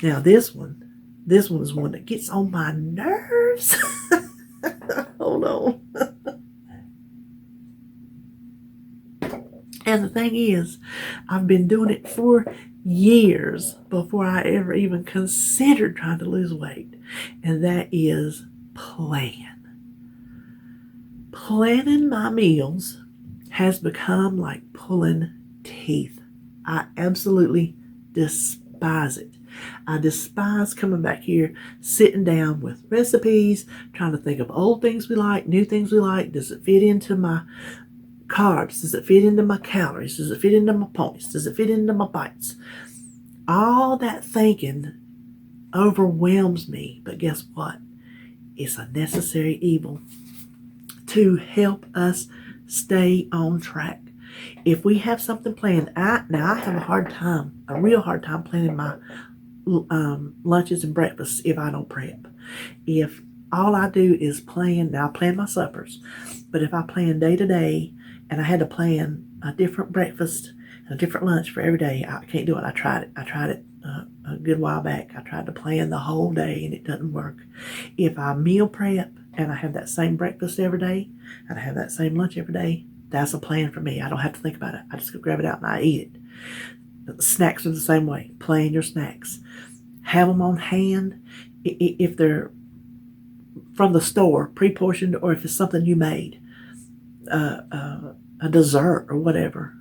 Now this one is one that gets on my nerves. Hold on. And the thing is, I've been doing it for years before I ever even considered trying to lose weight. And that is plan. Planning my meals has become like pulling teeth. I absolutely despise it. I despise coming back here, sitting down with recipes, trying to think of old things we like, new things we like. Does it fit into my carbs? Does it fit into my calories? Does it fit into my points? Does it fit into my bites? All that thinking overwhelms me. But guess what? It's a necessary evil to help us stay on track. If we have something planned, I have a real hard time planning my lunches and breakfasts if I don't prep. If all I do is plan, now I plan my suppers, but if I plan day to day and I had to plan a different breakfast and a different lunch for every day, I can't do it. I tried it a good while back. I tried to plan the whole day and it doesn't work. If I meal prep and I have that same breakfast every day and I have that same lunch every day, that's a plan for me. I don't have to think about it. I just go grab it out and I eat it. Snacks are the same way. Plan your snacks. Have them on hand. If they're from the store, pre-portioned, or if it's something you made, a dessert or whatever,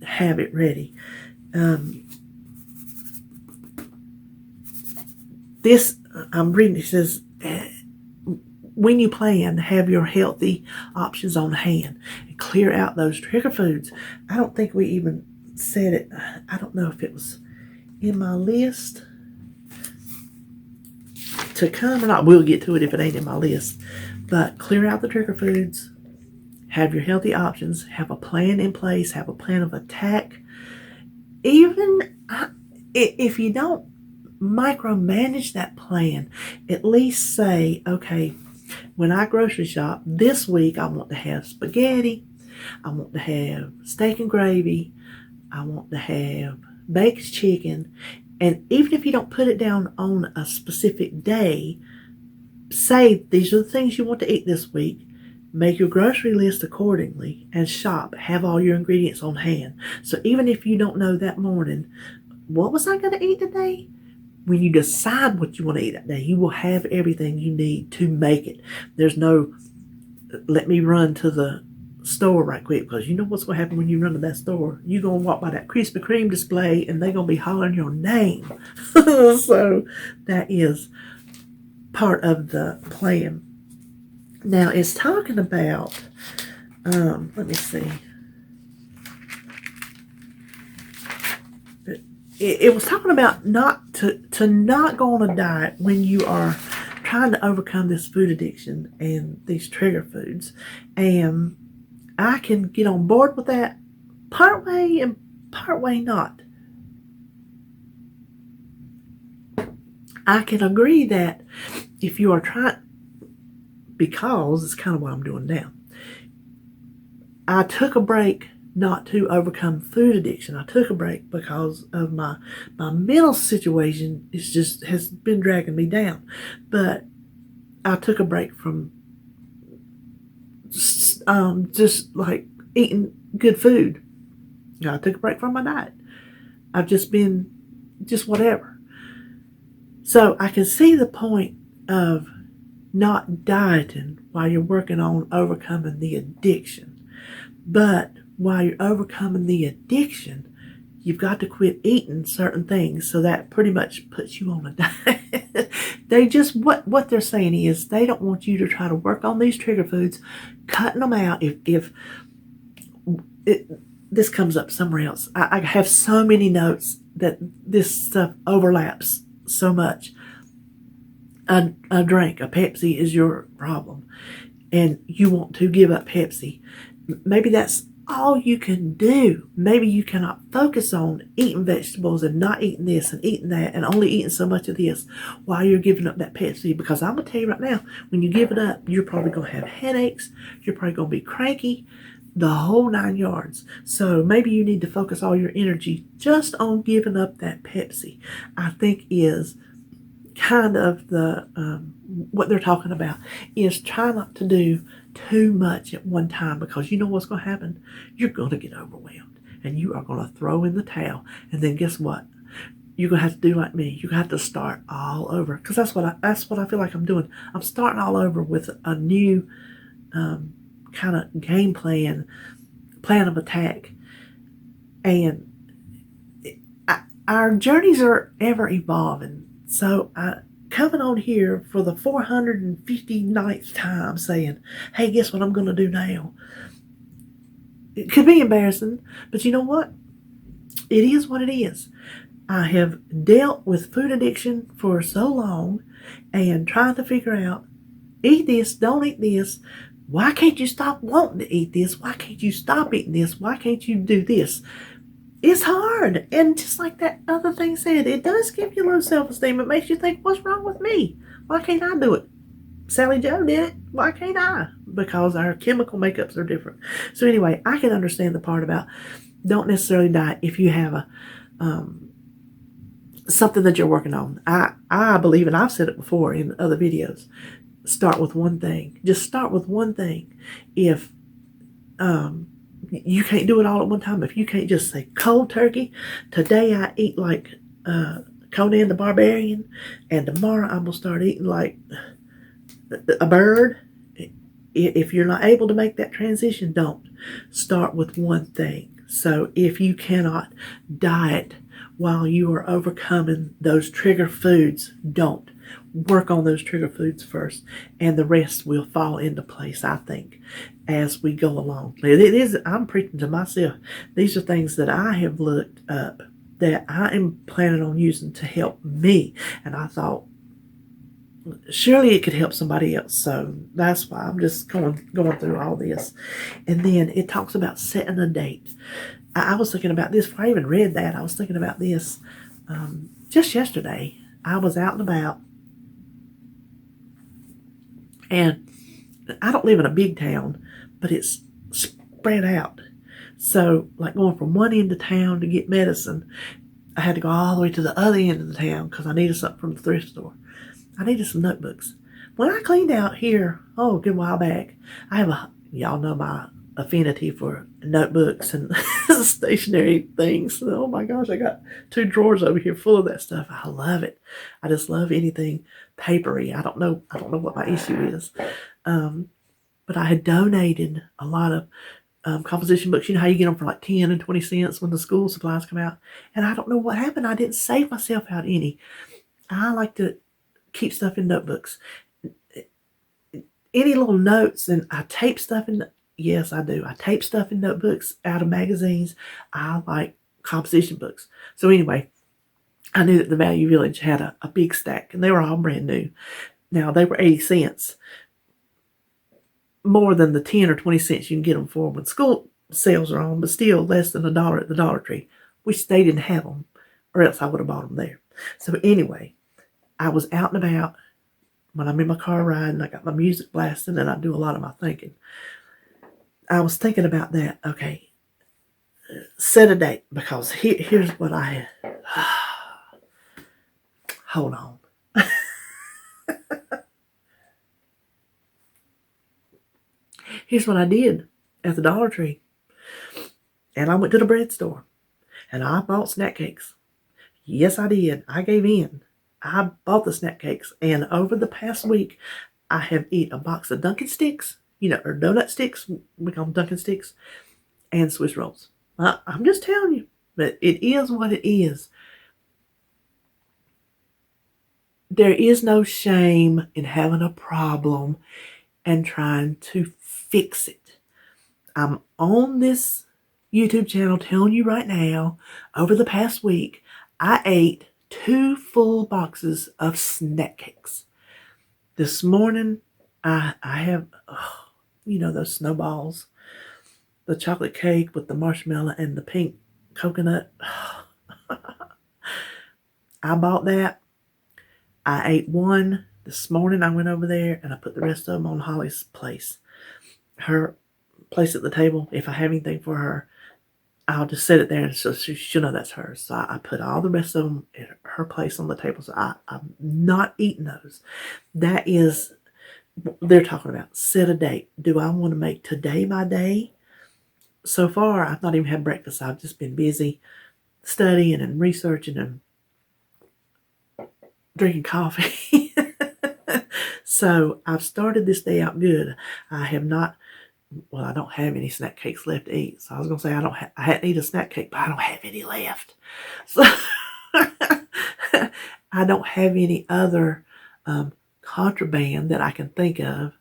have it ready. This, I'm reading, it says, when you plan, have your healthy options on hand and clear out those trigger foods. I don't think we even said it. I don't know if it was in my list to come or not. We'll get to it if it ain't in my list. But clear out the trigger foods. Have your healthy options. Have a plan in place. Have a plan of attack. Even if you don't micromanage that plan, at least say, okay, when I grocery shop this week, I want to have spaghetti, I want to have steak and gravy, I want to have baked chicken. And even if you don't put it down on a specific day, say these are the things you want to eat this week. Make your grocery list accordingly and shop. Have all your ingredients on hand. So even if you don't know that morning, what was I going to eat today? When you decide what you want to eat that day, you will have everything you need to make it. There's no, let me run to the store right quick, because you know what's going to happen when you run to that store. You're going to walk by that Krispy Kreme display and they're going to be hollering your name. So that is part of the plan. Now it's talking about, let me see. It was talking about not to not go on a diet when you are trying to overcome this food addiction and these trigger foods. And I can get on board with that part way and part way not. I can agree that if you are trying, because it's kind of what I'm doing now. I took a break not to overcome food addiction. I took a break because of my mental situation. It's just has been dragging me down. But I took a break from just like eating good food. I took a break from my diet. I've just been just whatever. So I can see the point of not dieting while you're working on overcoming the addiction. But while you're overcoming the addiction, you've got to quit eating certain things. So that pretty much puts you on a diet. They just, what they're saying is they don't want you to try to work on these trigger foods, cutting them out. If this comes up somewhere else. I have so many notes that this stuff overlaps so much. A drink, a Pepsi is your problem, and you want to give up Pepsi. Maybe that's all you can do. Maybe you cannot focus on eating vegetables and not eating this and eating that and only eating so much of this while you're giving up that Pepsi. Because I'm going to tell you right now, when you give it up, you're probably going to have headaches. You're probably going to be cranky, the whole 9 yards. So maybe you need to focus all your energy just on giving up that Pepsi. I think is kind of the what they're talking about is try not to do too much at one time, because you know what's going to happen. You're going to get overwhelmed and you are going to throw in the towel, and then guess what? You're going to have to do like me. You're going to have to start all over, because that's what I feel like I'm doing. I'm starting all over with a new kind of game plan of attack. And our journeys are ever evolving. So coming on here for the 459th time saying, hey, guess what I'm going to do now? It could be embarrassing, but you know what? It is what it is. I have dealt with food addiction for so long and trying to figure out, eat this, don't eat this. Why can't you stop wanting to eat this? Why can't you stop eating this? Why can't you do this? It's hard. And just like that other thing said, it does give you low self-esteem. It makes you think, what's wrong with me? Why can't I do it? Sally Joe did it. Why can't I? Because our chemical makeups are different. So anyway, I can understand the part about don't necessarily diet if you have a something that you're working on. I believe, and I've said it before in other videos, start with one thing. Just start with one thing. If you can't do it all at one time, if you can't just say cold turkey, today I eat like Conan the Barbarian, and tomorrow I'm going to start eating like a bird. If you're not able to make that transition, don't. Start with one thing. So if you cannot diet while you are overcoming those trigger foods, don't. Work on those trigger foods first, and the rest will fall into place, I think, as we go along. I'm preaching to myself. These are things that I have looked up that I am planning on using to help me. And I thought, surely it could help somebody else. So that's why I'm just going through all this. And then it talks about setting a date. I was thinking about this before I even read that. I was thinking about this just yesterday. I was out and about, and I don't live in a big town, but it's spread out. So like going from one end of town to get medicine, I had to go all the way to the other end of the town because I needed something from the thrift store. I needed some notebooks. When I cleaned out here, a good while back, y'all know my affinity for notebooks and stationery things. Oh my gosh, I got 2 drawers over here full of that stuff. I love it. I just love anything papery. I don't know what my issue is. But I had donated a lot of composition books. You know how you get them for like 10 and 20 cents when the school supplies come out? And I don't know what happened. I didn't save myself out any. I like to keep stuff in notebooks. Any little notes, and I tape stuff in. Yes, I do. I tape stuff in notebooks out of magazines. I like composition books. So anyway, I knew that the Value Village had a big stack, and they were all brand new. Now, they were 80 cents. More than the 10 or 20 cents you can get them for when school sales are on, but still less than $1 at the Dollar Tree, which they didn't have them, or else I would have bought them there. So anyway, I was out and about when I'm in my car riding. I got my music blasting, and I do a lot of my thinking. I was thinking about that. Okay, set a date, because here's what I had. Hold on. Here's what I did at the Dollar Tree. And I went to the bread store, and I bought snack cakes. Yes, I did. I gave in. I bought the snack cakes, and over the past week, I have eaten a box of Dunkin' Sticks, or donut sticks. We call them Dunkin' Sticks, and Swiss rolls. I'm just telling you, but it is what it is. There is no shame in having a problem and trying to fix it. I'm on this YouTube channel telling you right now, over the past week, I ate 2 full boxes of snack cakes. This morning, I have, those snowballs, the chocolate cake with the marshmallow and the pink coconut. I bought that. I ate one. This morning I went over there and I put the rest of them on Holly's place. Her place at the table, if I have anything for her. I'll just set it there, and so she'll know that's hers. So I put all the rest of them at her place on the table. So I'm not eating those. That is, they're talking about set a date. Do I want to make today my day? So far, I've not even had breakfast. I've just been busy studying and researching and drinking coffee. So I've started this day out good. I have not, well, I don't have any snack cakes left to eat. So I was going to say I hadn't eaten a snack cake, but I don't have any left. So I don't have any other contraband that I can think of.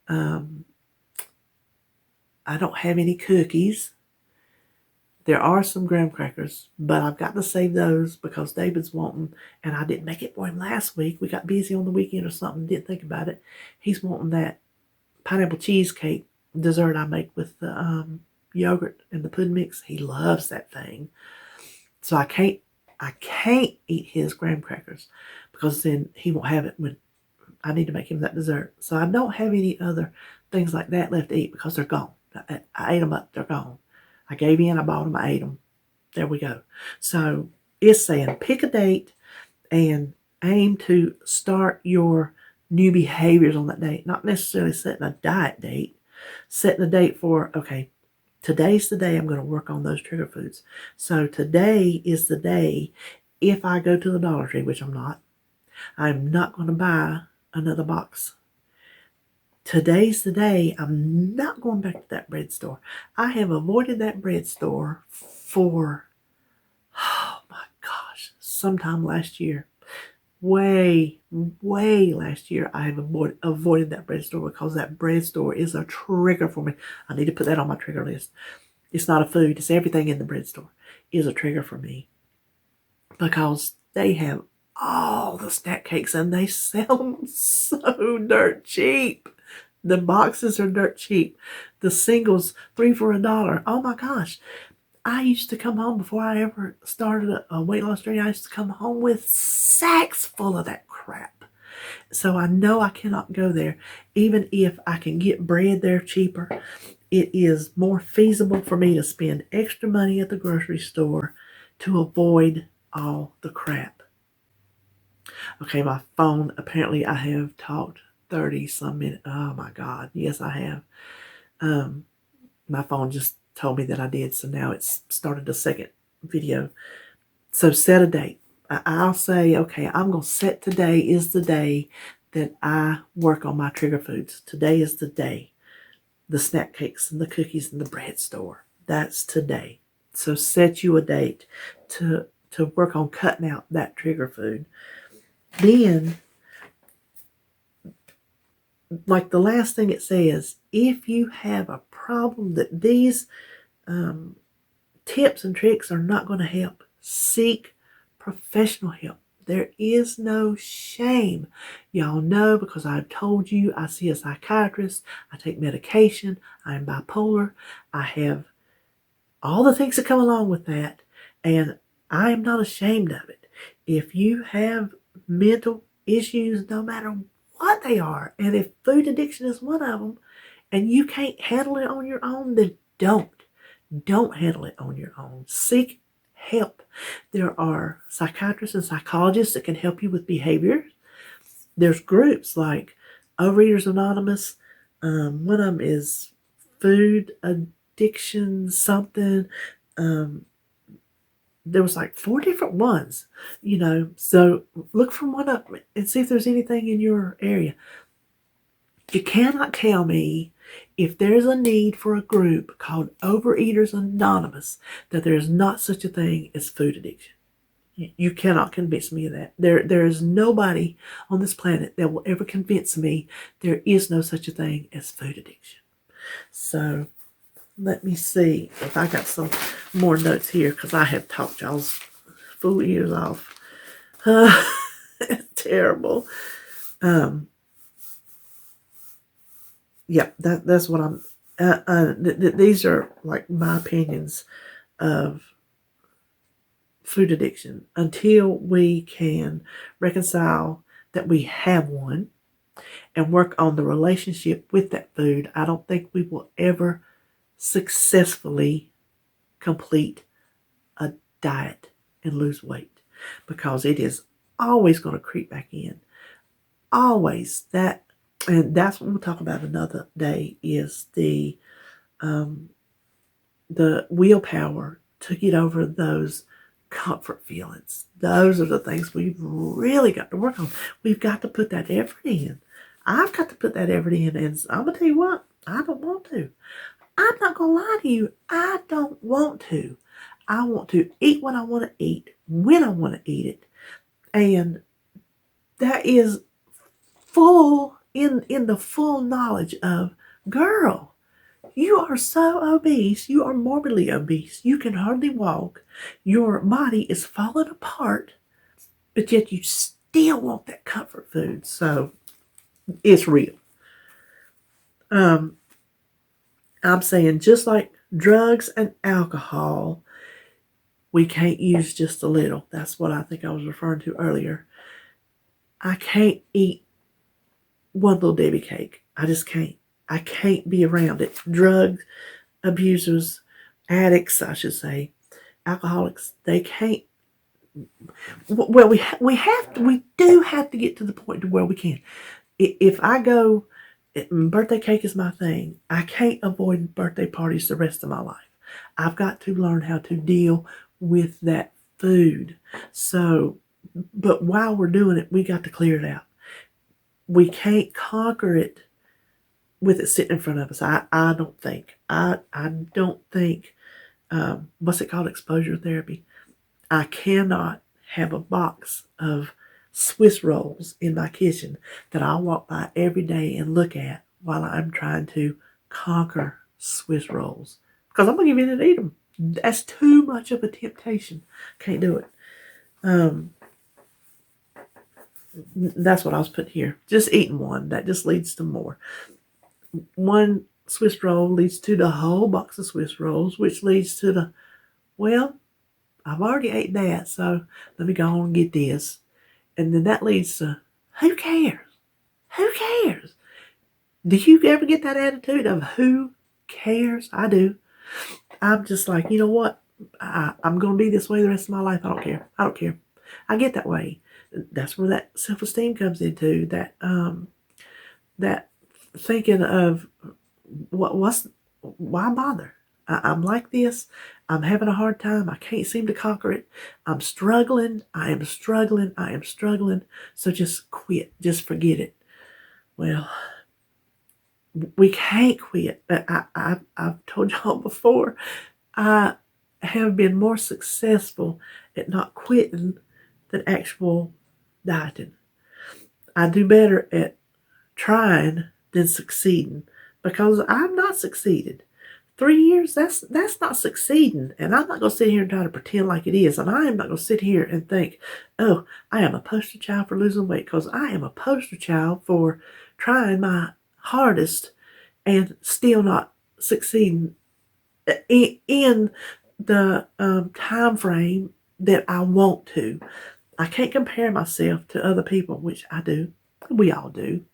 I don't have any cookies. There are some graham crackers, but I've got to save those because David's wanting, and I didn't make it for him last week. We got busy on the weekend or something, didn't think about it. He's wanting that pineapple cheesecake dessert I make with the yogurt and the pudding mix. He loves that thing. So I can't eat his graham crackers because then he won't have it when I need to make him that dessert. So I don't have any other things like that left to eat because they're gone. I ate them up. They're gone. I gave in. I bought them. I ate them. There we go. So it's saying pick a date and aim to start your new behaviors on that date. Not necessarily setting a diet date. Setting a date for, okay, today's the day I'm going to work on those trigger foods. So today is the day, if I go to the Dollar Tree, which I'm not going to buy another box. Today's the day I'm not going back to that bread store. I have avoided that bread store for, oh my gosh, sometime last year. Way last year, I have avoided that bread store because that bread store is a trigger for me. I need to put that on my trigger list. It's not a food. It's everything in the bread store is a trigger for me because they have all the snack cakes and they sell them so dirt cheap. The boxes are dirt cheap. The singles, 3 for $1. Oh my gosh. I used to come home before I ever started a weight loss journey. I used to come home with sacks full of that crap. So I know I cannot go there. Even if I can get bread there cheaper, it is more feasible for me to spend extra money at the grocery store to avoid all the crap. Okay, my phone, apparently I have talked 30 some minutes. Oh my God. Yes, I have. My phone just told me that I did. So now it's started a second video. So set a date. I'll say, okay, I'm going to set today is the day that I work on my trigger foods. Today is the day. The snack cakes and the cookies in the bread store. That's today. So set you a date to work on cutting out that trigger food. Then, like the last thing it says, if you have a problem that these tips and tricks are not going to help, seek professional help. There is no shame. Y'all know because I've told you I see a psychiatrist, I take medication, I'm bipolar, I have all the things that come along with that, and I am not ashamed of it. If you have mental issues, no matter what they are, and if food addiction is one of them, and you can't handle it on your own, then don't handle it on your own. Seek help. There are psychiatrists and psychologists that can help you with behavior. There's groups like Overeaters Anonymous. One of them is Food Addiction something. There was like 4 different ones, so look for one up and see if there's anything in your area. You cannot tell me if there's a need for a group called Overeaters Anonymous that there is not such a thing as food addiction. You cannot convince me of that. There is nobody on this planet that will ever convince me there is no such a thing as food addiction. So let me see if I got some more notes here because I have talked y'all's fool ears off. It's terrible. Yeah, that's what I'm. These are like my opinions of food addiction. Until we can reconcile that we have one and work on the relationship with that food, I don't think we will ever successfully complete a diet and lose weight, because it is always going to creep back in. Always. And that's what we'll talk about another day, is the willpower to get over those comfort feelings. Those are the things we've really got to work on. We've got to put that effort in. I've got to put that effort in, and I'm going to tell you what, I don't want to. I'm not going to lie to you. I don't want to. I want to eat what I want to eat, when I want to eat it. And that is full, in the full knowledge of, girl, you are so obese. You are morbidly obese. You can hardly walk. Your body is falling apart, but yet you still want that comfort food. So it's real. I'm saying, just like drugs and alcohol, we can't use just a little. That's what I think I was referring to earlier. I can't eat one little Debbie cake. I just can't. I can't be around it. Drug abusers, addicts, I should say, alcoholics, they can't. Well, we do have to get to the point to where we can. If I go, birthday cake is my thing. I can't avoid birthday parties the rest of my life. I've got to learn how to deal with that food. So, but while we're doing it, we got to clear it out. We can't conquer it with it sitting in front of us. I don't think. I don't think, what's it called? Exposure therapy. I cannot have a box of Swiss rolls in my kitchen that I'll walk by every day and look at while I'm trying to conquer Swiss rolls. Because I'm going to give in and eat them. That's too much of a temptation. Can't do it. That's what I was putting here. Just eating one. That just leads to more. One Swiss roll leads to the whole box of Swiss rolls, which leads to the, well, I've already ate that, so let me go on and get this. And then that leads to, who cares? Who cares? Do you ever get that attitude of who cares? I do. I'm just like, you know what? I'm going to be this way the rest of my life. I don't care. I don't care. I get that way. That's where that self-esteem comes into, that thinking of, why bother? I'm like this. I'm having a hard time. I can't seem to conquer it. I'm struggling. I am struggling. I am struggling. So just quit. Just forget it. Well, we can't quit. I've told y'all before, I have been more successful at not quitting than actual dieting. I do better at trying than succeeding, because I've not succeeded. 3 years, that's not succeeding. And I'm not going to sit here and try to pretend like it is. And I am not going to sit here and think, oh, I am a poster child for losing weight, because I am a poster child for trying my hardest and still not succeeding in the time frame that I want to. I can't compare myself to other people, which I do. We all do.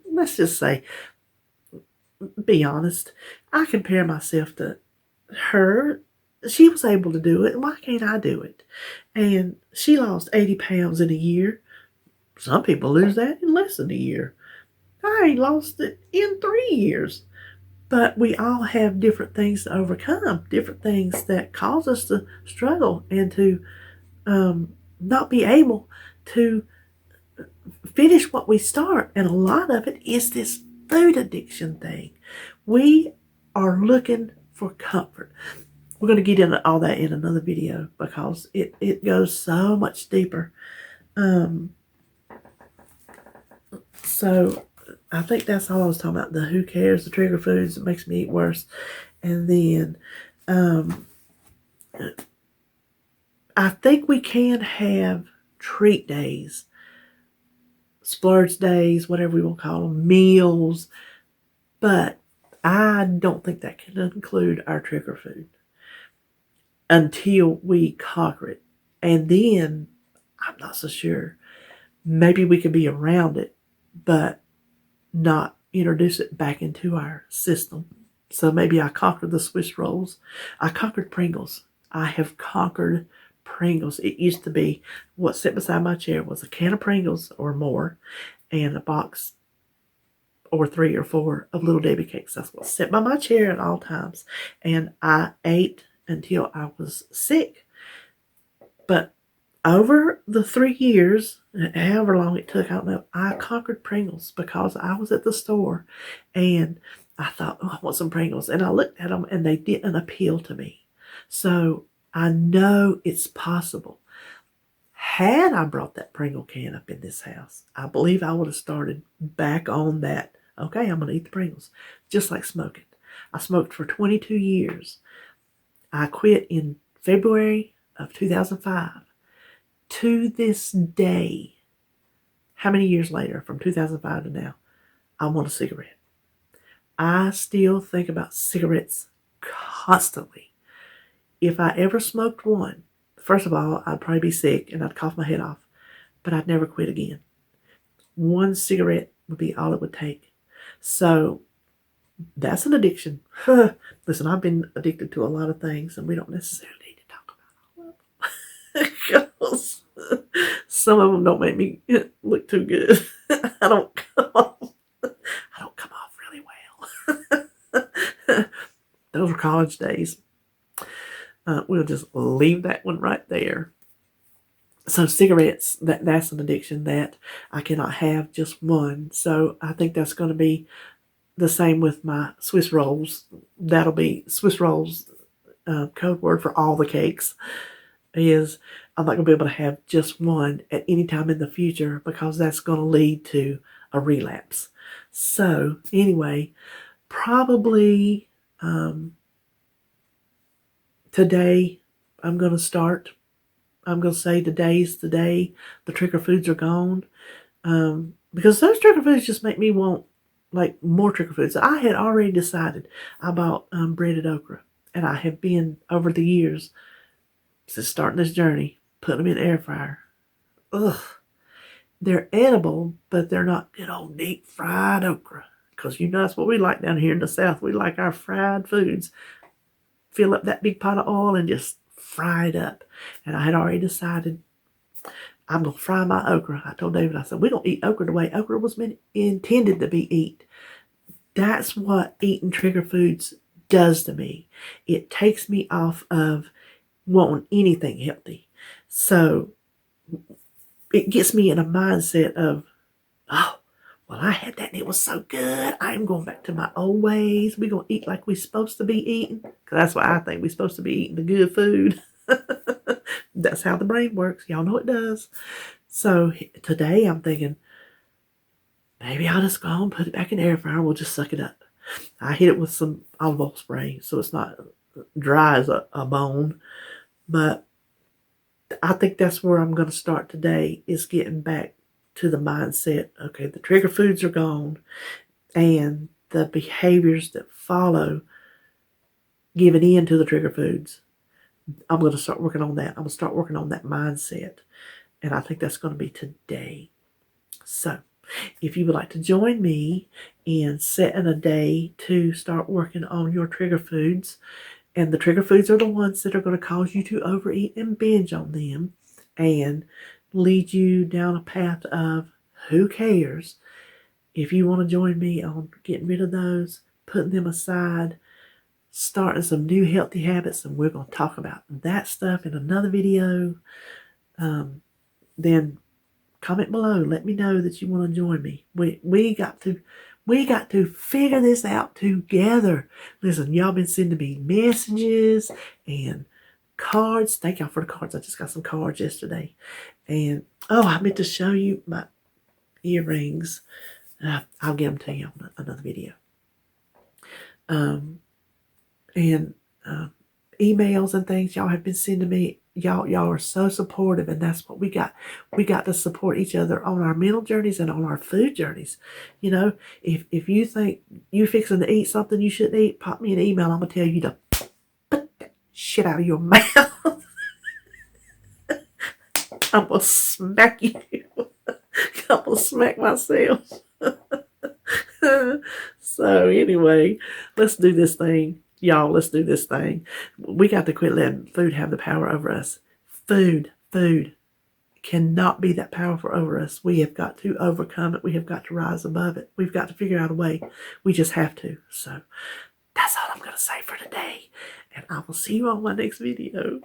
Let's just say, be honest, I compare myself to her. She was able to do it. Why can't I do it? And she lost 80 pounds in a year. Some people lose that in less than a year. I lost it in 3 years. But we all have different things to overcome, different things that cause us to struggle and to not be able to finish what we start. And a lot of it is this food addiction thing. We are looking for comfort. We're going to get into all that in another video, because it goes so much deeper. So I think that's all I was talking about. The who cares, the trigger foods that makes me eat worse. And then I think we can have treat days, splurge days, whatever we want to call them, meals, but I don't think that can include our trigger food until we conquer it. And then I'm not so sure. Maybe we could be around it, but not introduce it back into our system. So maybe I conquered the Swiss rolls. I conquered Pringles. I have conquered Pringles. It used to be what sat beside my chair was a can of Pringles or more and a box or 3 or 4 of Little Debbie cakes. That's what sat by my chair at all times. And I ate until I was sick. But over the 3 years, however long it took, I don't know, I conquered Pringles because I was at the store and I thought, oh, I want some Pringles. And I looked at them and they didn't appeal to me. So I know it's possible. Had I brought that Pringle can up in this house, I believe I would have started back on that. Okay, I'm going to eat the Pringles. Just like smoking. I smoked for 22 years. I quit in February of 2005. To this day, how many years later, from 2005 to now, I want a cigarette. I still think about cigarettes constantly. If I ever smoked one, first of all, I'd probably be sick and I'd cough my head off, but I'd never quit again. One cigarette would be all it would take. So that's an addiction. Listen, I've been addicted to a lot of things and we don't necessarily need to talk about all of them. Because some of them don't make me look too good. I don't come off really well. Those were college days. We'll just leave that one right there. So cigarettes, that's an addiction that I cannot have just one. So I think that's going to be the same with my Swiss rolls. That'll be Swiss rolls, code word for all the cakes, is I'm not going to be able to have just one at any time in the future because that's going to lead to a relapse. So anyway, probably today I'm going to start. I'm going to say today's the day the trigger foods are gone. Because those trigger foods just make me want like more trigger foods. I had already decided I bought breaded okra. And I have been, over the years, since starting this journey, putting them in the air fryer. Ugh. They're edible, but they're not good old deep fried okra. Because you know that's what we like down here in the South. We like our fried foods. Fill up that big pot of oil and just fry it up. And I had already decided I'm going to fry my okra. I told David, I said, we're going to eat okra the way okra was intended to be eaten. That's what eating trigger foods does to me. It takes me off of wanting anything healthy. So it gets me in a mindset of, oh, well, I had that and it was so good. I'm going back to my old ways. We're going to eat like we're supposed to be eating. Because that's what I think. We're supposed to be eating the good food. That's how the brain works. Y'all know it does. So today I'm thinking, maybe I'll just go and put it back in the air fryer. We'll just suck it up. I hit it with some olive oil spray so it's not dry as a bone. But I think that's where I'm going to start today, is getting back to the mindset. Okay, the trigger foods are gone and the behaviors that follow giving in to the trigger foods. I'm going to start working on that. I'm going to start working on that mindset. And I think that's going to be today. So if you would like to join me in setting a day to start working on your trigger foods, and the trigger foods are the ones that are going to cause you to overeat and binge on them and lead you down a path of who cares. If you want to join me on getting rid of those, putting them aside, starting some new healthy habits, and we're going to talk about that stuff in another video, then comment below. Let me know that you want to join me. We got to figure this out together. Listen, y'all been sending me messages and cards. Thank y'all for the cards. I just got some cards yesterday. And, oh, I meant to show you my earrings. I'll get them to you on another video. And emails and things y'all have been sending me. Y'all are so supportive, and that's what we got. We got to support each other on our mental journeys and on our food journeys. You know, if you think you fixing to eat something you shouldn't eat, pop me an email. I'm gonna tell you to put that shit out of your mouth. I'm gonna smack you. I'm gonna smack myself. So anyway, let's do this thing. Y'all, let's do this thing. We got to quit letting food have the power over us. Food cannot be that powerful over us. We have got to overcome it. We have got to rise above it. We've got to figure out a way. We just have to. So that's all I'm going to say for today. And I will see you on my next video.